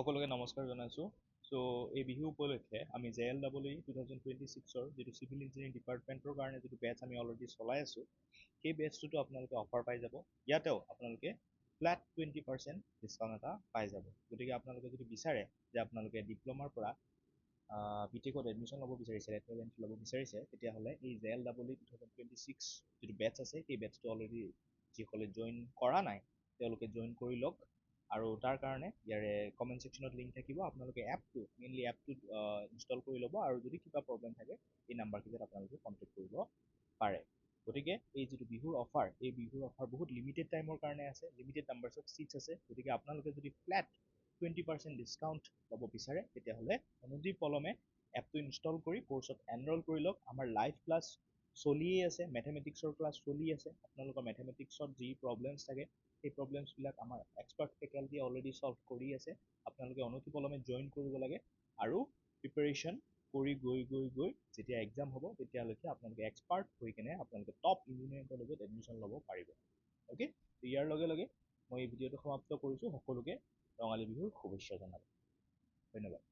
সকলোকে নমস্কাৰ জনাইছোঁ। চ' এই বিহু উপলক্ষে আমি JLEE 2026-ৰ যিটো চিভিল ইঞ্জিনিয়াৰিং ডিপাৰ্টমেণ্টৰ কাৰণে যিটো বেটচ আমি অলৰেডি চলাই আছোঁ, সেই বেটচটোতো আপোনালোকে অফাৰ পাই যাব। ইয়াতেও আপোনালোকে ফ্লেট 20% ডিছকাউণ্ট এটা পাই যাব। গতিকে আপোনালোকে যদি বিচাৰে যে আপোনালোকে ডিপ্ল'মাৰ পৰা BTech-ত এডমিশ্যন ল'ব বিচাৰিছে, লেটাৰেল এণ্ট্ৰি ল'ব বিচাৰিছে, তেতিয়াহ'লে এই JLEE 2026 যিটো বেটচ আছে, সেই বেটচটো অলৰেডি যিসকলে জইন কৰা নাই তেওঁলোকে জইন কৰি লওক। আৰু তাৰ কাৰণে ইয়াৰে কমেণ্ট ছেকশ্যনত লিংক থাকিব। আপোনালোকে মেইনলি এপটো ইনষ্টল কৰি ল'ব আৰু যদি কিবা প্ৰব্লেম থাকে এই নাম্বাৰকেইটাত আপোনালোকে কণ্টেক্ট কৰিব পাৰে। গতিকে এই যিটো বিহুৰ অফাৰ, এই বিহুৰ অফাৰ বহুত লিমিটেড টাইমৰ কাৰণে আছে, লিমিটেড নাম্বাৰ্ছ অফ ছিটছ আছে। গতিকে আপোনালোকে যদি ফ্লেট 20% ডিছকাউণ্ট ল'ব বিচাৰে তেতিয়াহ'লে অনুগ্ৰহপলমে এপটো ইনষ্টল কৰি কৰ্চত এনৰল কৰি লওক। আমাৰ লাইভ ক্লাছ চলিয়েই আছে, মেথমেটিক্সৰ ক্লাছ চলি আছে। আপোনালোকৰ মেথমেটিক্সত যি প্ৰব্লেমছ থাকে সেই প্ৰব্লেমছবিলাক আমাৰ এক্সপাৰ্ট ফেকাল্টিয়ে অলৰেডি ছল্ভ কৰি আছে। আপোনালোকে অনুগ্ৰহপলমে জইন কৰিব লাগে আৰু প্ৰিপাৰেশ্যন কৰি গৈ যেতিয়া এক্সাম হ'ব তেতিয়ালৈকে আপোনালোকে এক্সপাৰ্ট হৈ কিনে আপোনালোকে টপ ইঞ্জিনিয়াৰিং কলেজত এডমিশ্যন ল'ব পাৰিব। অ'কে, ইয়াৰ লগে লগে মই এই ভিডিঅ'টো সমাপ্ত কৰিছোঁ। সকলোকে ৰঙালী বিহুৰ শুভেচ্ছা জনালোঁ। ধন্যবাদ।